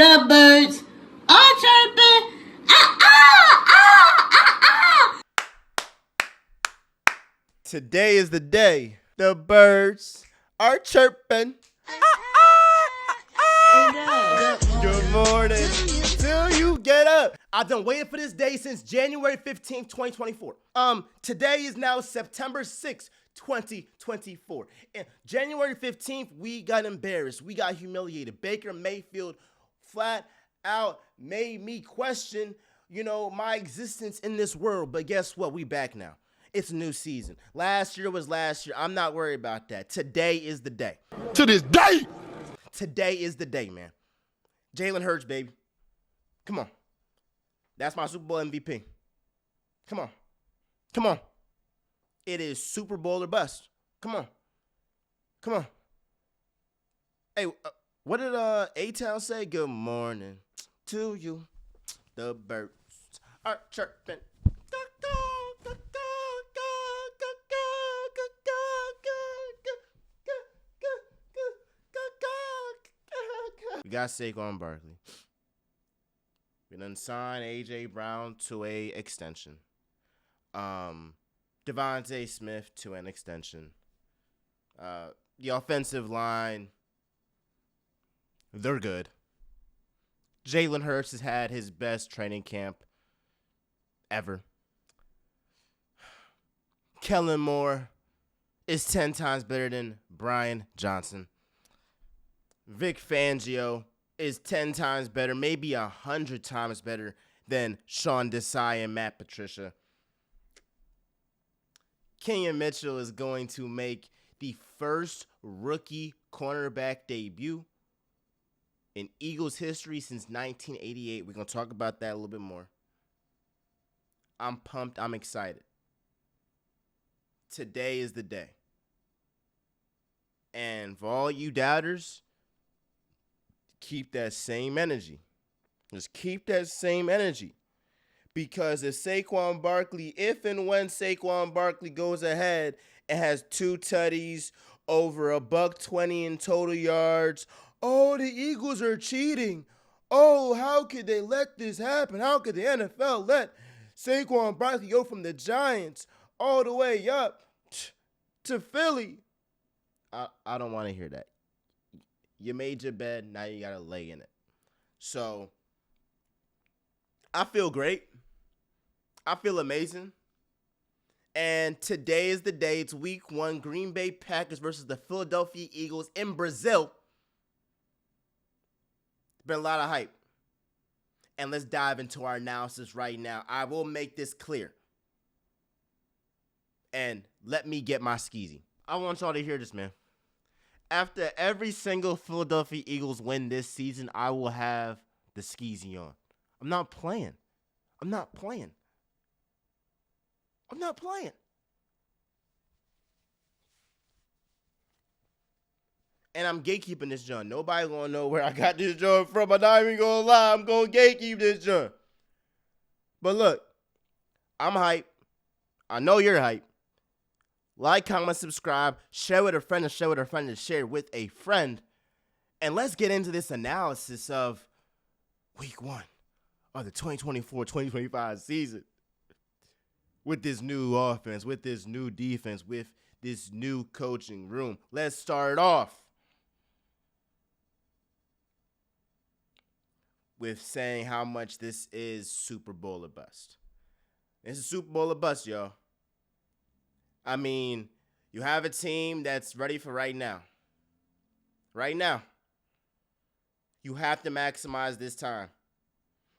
The birds are chirping. Ah, ah, ah, ah, ah. Today is the day. The birds are chirping. Good morning till you get up. I've been waiting for this day since January 15th, 2024. Today is now September 6th, 2024. And January 15th, we got embarrassed. We got humiliated. Baker Mayfield flat out made me question, my existence in this world. But guess what? We back now. It's a new season. Last year was last year. I'm not worried about that. Today is the day. To this day. Today is the day, man. Jalen Hurts, baby. Come on. That's my Super Bowl MVP. Come on. Come on. It is Super Bowl or bust. Come on. Come on. Hey, what did A-Town say? Good morning to you. The birds are chirping. We got Saquon Barkley. We done signed A.J. Brown to a extension. Devontae Smith to an extension. The offensive line, they're good. Jalen Hurts has had his best training camp ever. Kellen Moore is 10 times better than Brian Johnson. Vic Fangio is 10 times better, maybe 100 times better than Sean Desai and Matt Patricia. Kenyon Mitchell is going to make the first rookie cornerback debut in Eagles history since 1988. We're going to talk about that a little bit more. I'm pumped. I'm excited. Today is the day. And for all you doubters, keep that same energy. Just keep that same energy. Because if and when Saquon Barkley goes ahead and has 2 tutties, over $120 in total yards, oh, the Eagles are cheating. Oh, how could they let this happen? How could the NFL let Saquon Barkley go from the Giants all the way up to Philly? I don't want to hear that. You made your bed, now you got to lay in it. So, I feel great. I feel amazing. And today is the day. It's week 1. Green Bay Packers versus the Philadelphia Eagles in Brazil. It's been a lot of hype. And let's dive into our analysis right now. I will make this clear. And let me get my skeezy. I want y'all to hear this, man. After every single Philadelphia Eagles win this season, I will have the skeezy on. I'm not playing. I'm not playing. And I'm gatekeeping this joint. Nobody gonna know where I got this joint from. I'm not even gonna lie. I'm gonna gatekeep this joint. But look, I'm hype. I know you're hype. Like, comment, subscribe, share with a friend, and share with a friend, and share with a friend. And let's get into this analysis of week 1 of the 2024-2025 season. With this new offense, with this new defense, with this new coaching room. Let's start off with saying how much this is Super Bowl or bust. This is Super Bowl or bust, y'all. I mean, you have a team that's ready for right now. Right now. You have to maximize this time.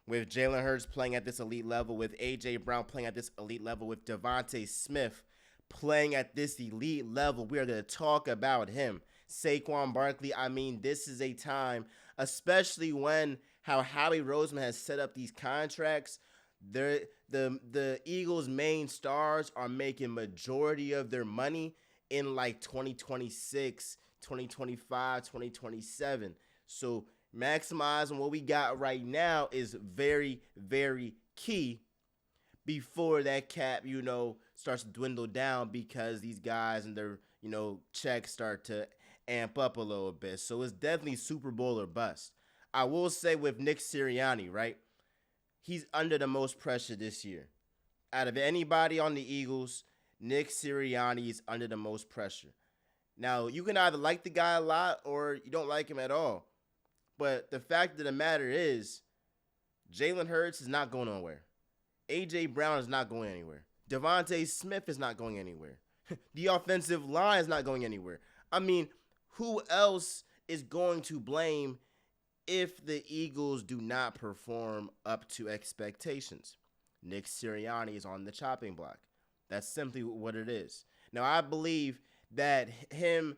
With Jalen Hurts playing at this elite level, with A.J. Brown playing at this elite level, with Devontae Smith playing at this elite level, we are going to talk about him. Saquon Barkley, I mean, this is a time, especially when how Howie Roseman has set up these contracts. The Eagles' main stars are making majority of their money in like 2026, 2025, 2027. So maximizing what we got right now is very, very key before that cap, starts to dwindle down because these guys and their, checks start to amp up a little bit. So it's definitely Super Bowl or bust. I will say with Nick Sirianni, right? He's under the most pressure this year. Out of anybody on the Eagles, Nick Sirianni is under the most pressure. Now, you can either like the guy a lot or you don't like him at all. But the fact of the matter is, Jalen Hurts is not going nowhere. A.J. Brown is not going anywhere. Devontae Smith is not going anywhere. The offensive line is not going anywhere. I mean, who else is going to blame if the Eagles do not perform up to expectations? Nick Sirianni is on the chopping block. That's simply what it is. Now, I believe that him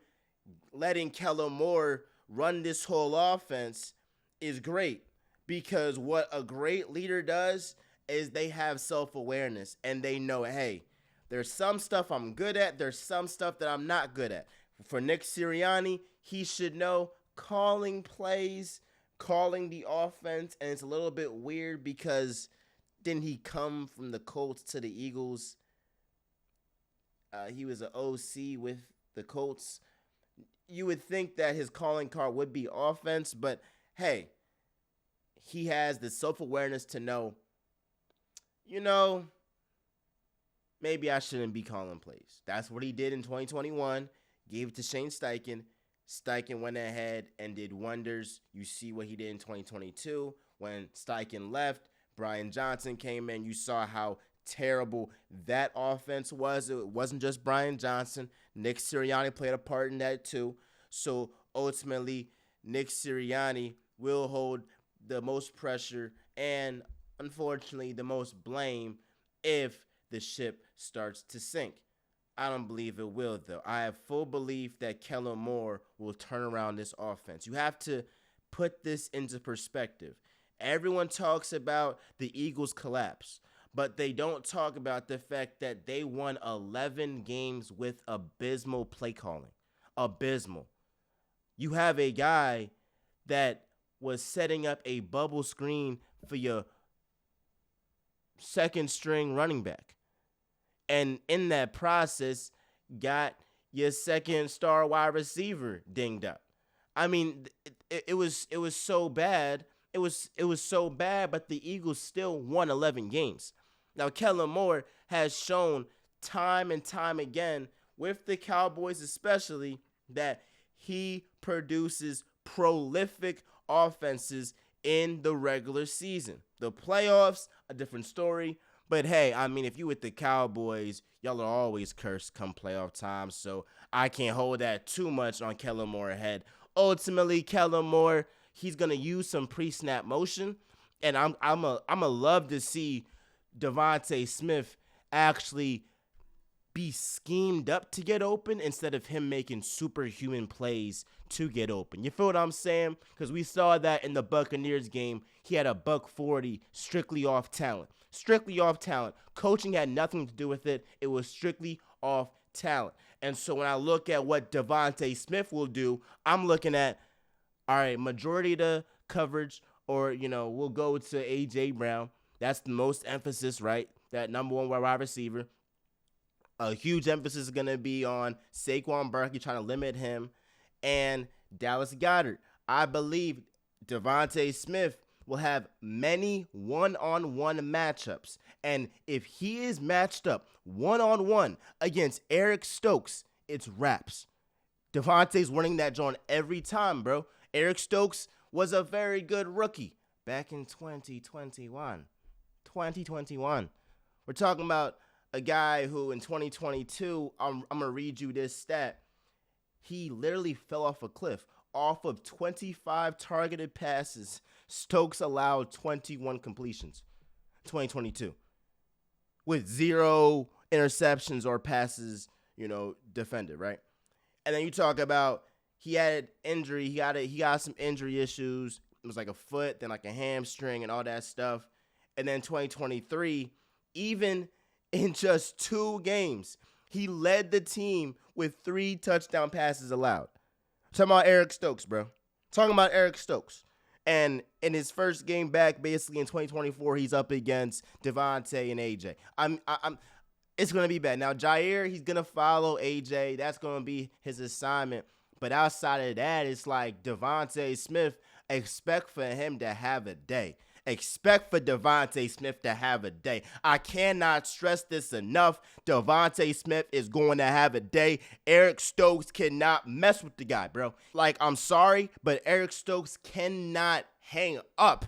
letting Kellen Moore run this whole offense is great, because what a great leader does is they have self-awareness and they know, hey, there's some stuff I'm good at, there's some stuff that I'm not good at. For Nick Sirianni, he should know calling plays, calling the offense, and it's a little bit weird because didn't he come from the Colts to the Eagles? He was an OC with the Colts. You would think that his calling card would be offense, but hey, he has the self-awareness to know, maybe I shouldn't be calling plays. That's what he did in 2021. Gave it to Shane Steichen. Steichen went ahead and did wonders. You see what he did in 2022. When Steichen left, Brian Johnson came in. You saw how terrible that offense was. It wasn't just Brian Johnson. Nick Sirianni played a part in that too. So ultimately, Nick Sirianni will hold the most pressure and, unfortunately, the most blame if the ship starts to sink. I don't believe it will, though. I have full belief that Kellen Moore will turn around this offense. You have to put this into perspective. Everyone talks about the Eagles' collapse, but they don't talk about the fact that they won 11 games with abysmal play calling. Abysmal. You have a guy that was setting up a bubble screen for your second string running back. And in that process, got your second star wide receiver dinged up. I mean, it was so bad. It was so bad, but the Eagles still won 11 games. Now, Kellen Moore has shown time and time again, with the Cowboys especially, that he produces prolific offenses in the regular season. The playoffs, a different story. But hey, I mean, if you with the Cowboys, y'all are always cursed come playoff time, so I can't hold that too much on Kellen Moore's head. Ultimately, Kellen Moore, he's gonna use some pre-snap motion, and I'm a love to see Devontae Smith actually be schemed up to get open instead of him making superhuman plays to get open. You feel what I'm saying? Because we saw that in the Buccaneers game. He had a $140 strictly off talent. Strictly off talent. Coaching had nothing to do with it. It was strictly off talent. And so when I look at what Devontae Smith will do, I'm looking at, all right, majority of the coverage, or, we'll go to A.J. Brown. That's the most emphasis, right? That number one wide receiver. A huge emphasis is going to be on Saquon Barkley, trying to limit him, and Dallas Goedert. I believe Devontae Smith will have many one-on-one matchups. And if he is matched up one-on-one against Eric Stokes, it's wraps. Devontae's winning that joint every time, bro. Eric Stokes was a very good rookie back in 2021. We're talking about a guy who in 2022, I'm going to read you this stat. He literally fell off a cliff. Off of 25 targeted passes, Stokes allowed 21 completions. 2022. With 0 interceptions or passes, defended, right? And then you talk about he had injury. He got some injury issues. It was like a foot, then like a hamstring and all that stuff. And then 2023, even in just 2 games, he led the team with 3 touchdown passes allowed. Talking about Eric Stokes, bro. Talking about Eric Stokes. And in his first game back, basically in 2024, he's up against Devontae and AJ. It's going to be bad. Now, Jair, he's going to follow AJ. That's going to be his assignment. But outside of that, it's like Devontae Smith, expect for him to have a day. Expect for Devontae Smith to have a day. I cannot stress this enough. Devontae Smith is going to have a day. Eric Stokes cannot mess with the guy, bro. Like, I'm sorry, but Eric Stokes cannot hang up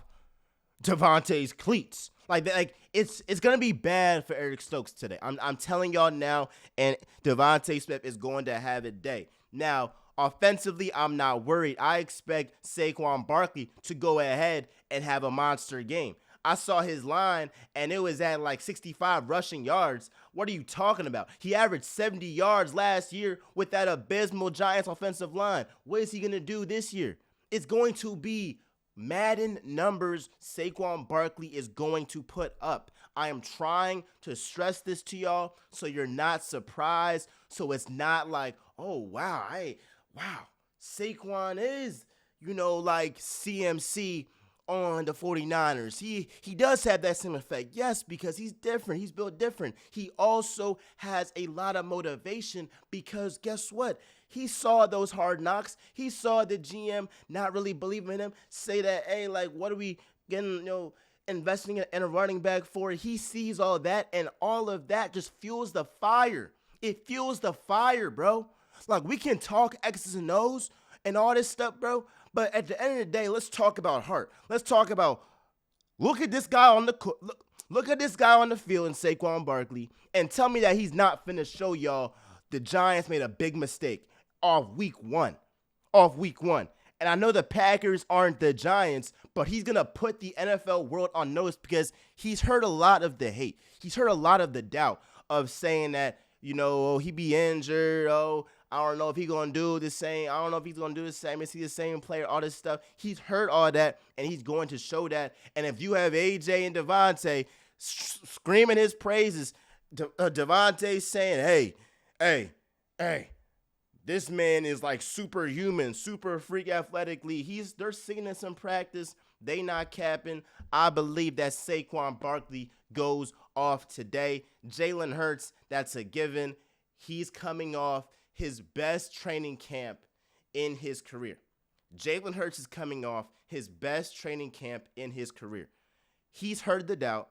Devontae's cleats. Like it's gonna be bad for Eric Stokes today. I'm telling y'all now, and Devontae Smith is going to have a day. Now, offensively, I'm not worried. I expect Saquon Barkley to go ahead and have a monster game. I saw his line, and it was at like 65 rushing yards. What are you talking about? He averaged 70 yards last year with that abysmal Giants offensive line. What is he going to do this year? It's going to be Madden numbers Saquon Barkley is going to put up. I am trying to stress this to y'all so you're not surprised. So it's not like, oh, wow, Saquon is, like CMC on the 49ers. He does have that same effect. Yes, because he's different. He's built different. He also has a lot of motivation because guess what? He saw those hard knocks. He saw the GM not really believing in him, say that, hey, like, what are we getting, investing in a running back for? He sees all that, and all of that just fuels the fire. It fuels the fire, bro. Like, we can talk X's and O's and all this stuff, bro, but at the end of the day, let's talk about heart. Let's talk about, look at this guy on the look at this guy on the field in Saquon Barkley, and tell me that he's not finna show y'all the Giants made a big mistake off week one. And I know the Packers aren't the Giants, but he's going to put the NFL world on notice because he's heard a lot of the hate. He's heard a lot of the doubt of saying that, oh, he be injured. Oh, I don't know if he's going to do the same. I don't know if he's going to do the same. Is he the same player? All this stuff. He's heard all that, and he's going to show that. And if you have AJ and Devontae screaming his praises, Devontae saying, hey, this man is like superhuman, super freak athletically. They're seeing this in practice. They not capping. I believe that Saquon Barkley goes off today. Jalen Hurts, that's a given. He's coming off his best training camp in his career. Jalen Hurts is coming off his best training camp in his career. He's heard the doubt,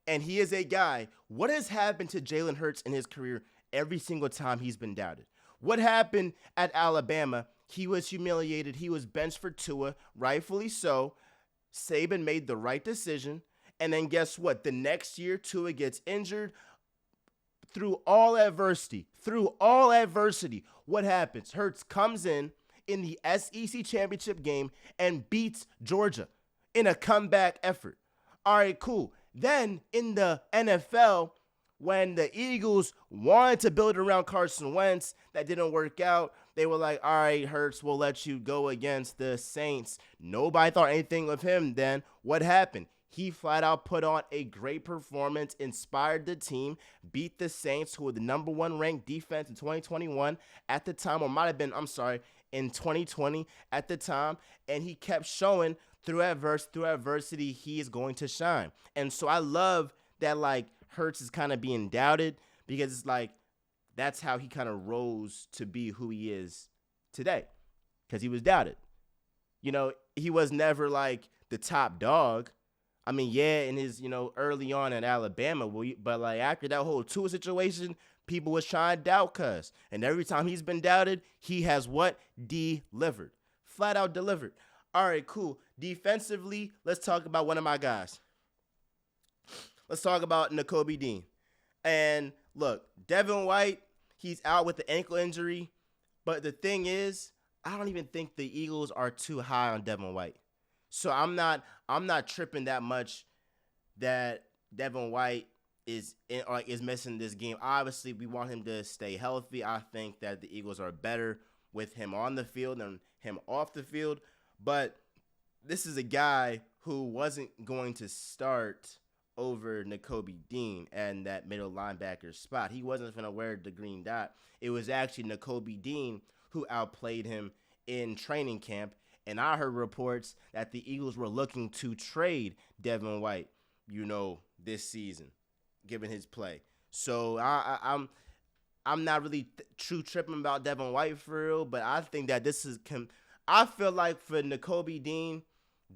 and he is a guy. What has happened to Jalen Hurts in his career every single time he's been doubted? What happened at Alabama? He was humiliated. He was benched for Tua, rightfully so. Saban made the right decision. And then guess what? The next year, Tua gets injured. Through all adversity, what happens? Hurts comes in the SEC championship game and beats Georgia in a comeback effort. All right, cool. Then in the NFL, when the Eagles wanted to build around Carson Wentz, that didn't work out. They were like, all right, Hurts, we'll let you go against the Saints. Nobody thought anything of him then. What happened? He flat out put on a great performance, inspired the team, beat the Saints, who were the number one ranked defense in 2021 at the time, or might have been, in 2020 at the time. And he kept showing through adversity, he is going to shine. And so I love that, like, Hurts is kind of being doubted because it's like that's how he kind of rose to be who he is today because he was doubted. He was never like the top dog. I mean, yeah, in his, early on in Alabama, but like after that whole Tua situation, people was trying to doubt Cuz. And every time he's been doubted, he has what? Delivered. Flat out delivered. All right, cool. Defensively, let's talk about one of my guys. Let's talk about Nakobe Dean. And look, Devin White, he's out with the ankle injury. But the thing is, I don't even think the Eagles are too high on Devin White. So I'm not tripping that much that Devin White is missing this game. Obviously, we want him to stay healthy. I think that the Eagles are better with him on the field than him off the field. But this is a guy who wasn't going to start over Nakobe Dean and that middle linebacker spot. He wasn't going to wear the green dot. It was actually Nakobe Dean who outplayed him in training camp. And I heard reports that the Eagles were looking to trade Devin White, this season, given his play. So I'm not really tripping about Devin White for real, but I think that this is I feel like for Nakobe Dean,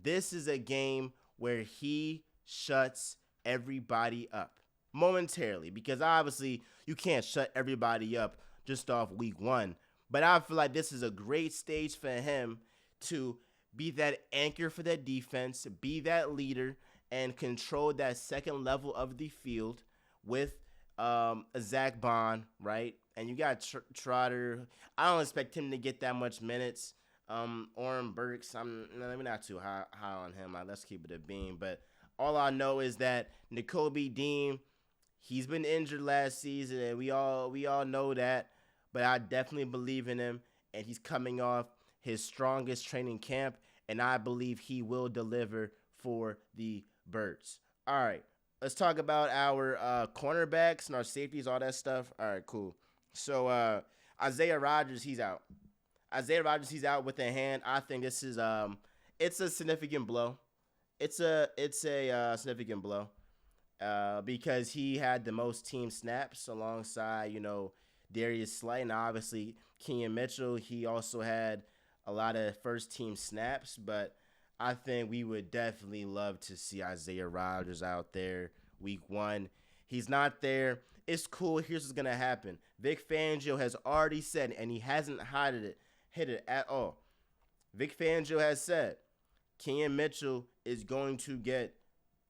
This is a game where he shuts everybody up momentarily, because obviously you can't shut everybody up just off week one. But I feel like this is a great stage for him to be that anchor for that defense, be that leader, and control that second level of the field with a Zach Bond, right? And you got Trotter. I don't expect him to get that much minutes. Oren Burks, I'm not too high on him. Like, let's keep it a beam. But all I know is that Nakobe Dean, he's been injured last season, and we all know that. But I definitely believe in him, and he's coming off his strongest training camp, and I believe he will deliver for the Birds. All right, let's talk about our cornerbacks and our safeties, all that stuff. All right, cool. So Isaiah Rodgers, he's out. Isaiah Rodgers, he's out with a hand. I think this is it's a significant blow. It's a significant blow because he had the most team snaps alongside Darius Slay, and obviously Kenyon Mitchell. He also had a lot of first team snaps, but I think we would definitely love to see Isaiah Rodgers out there week one. He's not there. It's cool. Here's what's going to happen. Vic Fangio has already said, and he hasn't hit it at all. Vic Fangio has said Kenyon Mitchell is going to get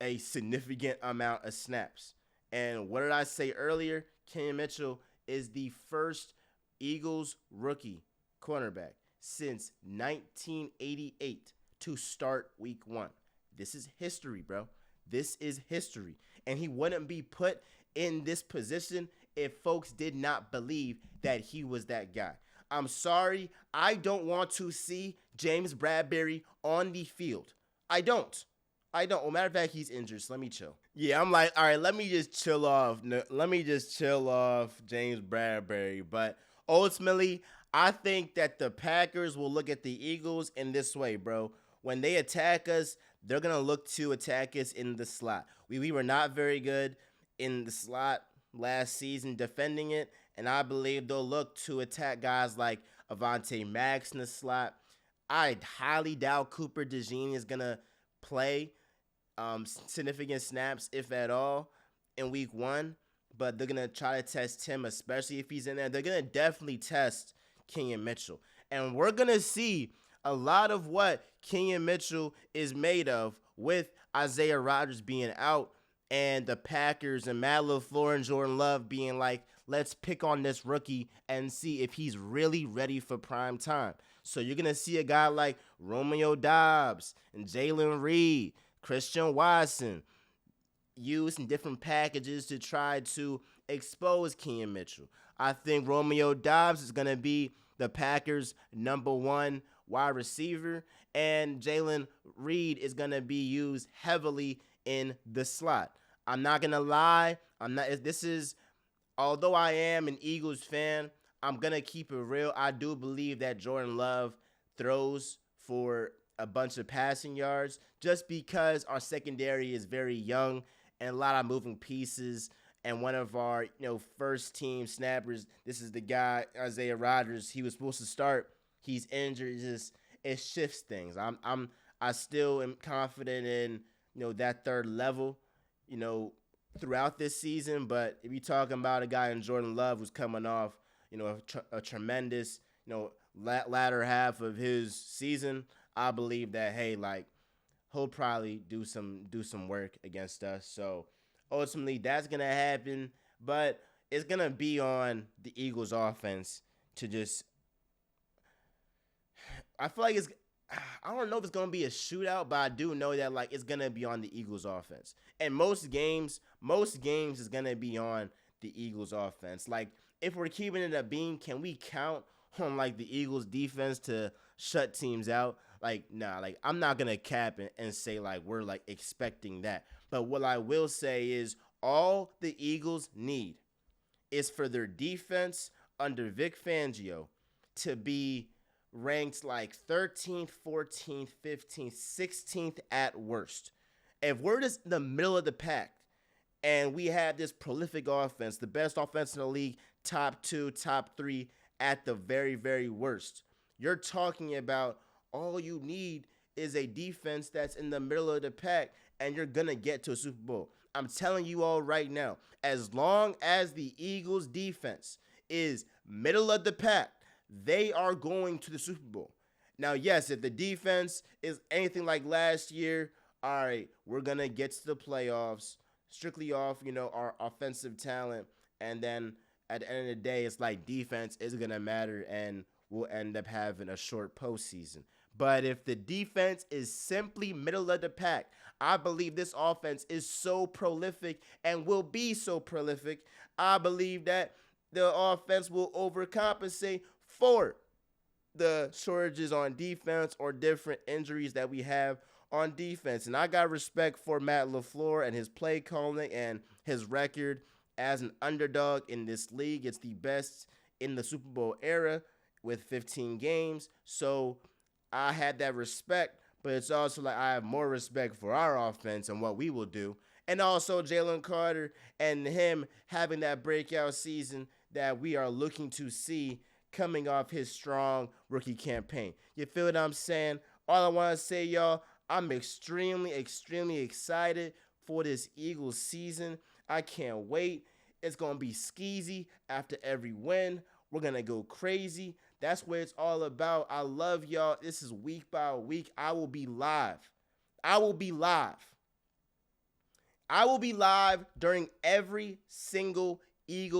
a significant amount of snaps. And what did I say earlier? Kenyon Mitchell is the first Eagles rookie cornerback since 1988 to start week one. This is history, bro. This is history. And he wouldn't be put in this position if folks did not believe that he was that guy. I'm sorry. I don't want to see James Bradberry on the field. I don't. Well, matter of fact, he's injured, so let me chill. Yeah, I'm like, all right, let me just chill off. Let me just chill off James Bradberry. But ultimately, I think that the Packers will look at the Eagles in this way, bro. When they attack us, they're going to look to attack us in the slot. We were not very good in the slot last season defending it, and I believe they'll look to attack guys like Avonte Max in the slot. I highly doubt Cooper DeJean is going to play significant snaps, if at all, in week one, but they're going to try to test him, especially if he's in there. They're going to definitely test Kenyon Mitchell, and we're going to see a lot of what Kenyon Mitchell is made of with Isaiah Rodgers being out and the Packers and Matt LaFleur and Jordan Love being like, let's pick on this rookie and see if he's really ready for prime time. So you're going to see a guy like Romeo Doubs and Jalen Reed, Christian Watson, used in different packages to try to expose Kenyon Mitchell. I think Romeo Doubs is going to be the Packers' number one wide receiver, and Jalen Reed is going to be used heavily in the slot. I'm not going to lie. Although I am an Eagles fan, I'm going to keep it real. I do believe that Jordan Love throws for a bunch of passing yards just because our secondary is very young and a lot of moving pieces. And one of our, first team snappers, this is the guy, Isaiah Rodgers. He was supposed to start. He's injured. It shifts things. I still am confident in, that third level, throughout this season. But if you're talking about a guy in Jordan Love who's coming off, a tremendous, latter half of his season, I believe that, hey, he'll probably do some work against us. So ultimately, that's gonna happen. But it's gonna be on the Eagles' offense to just. I feel like I don't know if it's going to be a shootout, but I do know that, it's going to be on the Eagles offense. And most games is going to be on the Eagles offense. If we're keeping it a beam, can we count on, the Eagles defense to shut teams out? Nah, I'm not going to cap and say, we're, expecting that. But what I will say is all the Eagles need is for their defense under Vic Fangio to be ranked 13th, 14th, 15th, 16th at worst. If we're just in the middle of the pack and we have this prolific offense, the best offense in the league, top 2, top 3 at the very, very worst, you're talking about all you need is a defense that's in the middle of the pack, and you're going to get to a Super Bowl. I'm telling you all right now, as long as the Eagles defense is middle of the pack, they are going to the Super Bowl. Now, yes, if the defense is anything like last year, all right, we're going to get to the playoffs strictly off, our offensive talent. And then at the end of the day, it's like defense isn't going to matter and we'll end up having a short postseason. But if the defense is simply middle of the pack, I believe this offense is so prolific and will be so prolific. I believe that the offense will overcompensate for the shortages on defense or different injuries that we have on defense. And I got respect for Matt LaFleur and his play calling and his record as an underdog in this league. It's the best in the Super Bowl era with 15 games. So I had that respect, but it's also like I have more respect for our offense and what we will do. And also Jalen Carter and him having that breakout season that we are looking to see coming off his strong rookie campaign. You feel what I'm saying? All I want to say, y'all, I'm extremely, extremely excited for this Eagles season. I can't wait. It's going to be skeezy after every win. We're going to go crazy. That's what it's all about. I love y'all. This is week by week. I will be live. I will be live during every single Eagles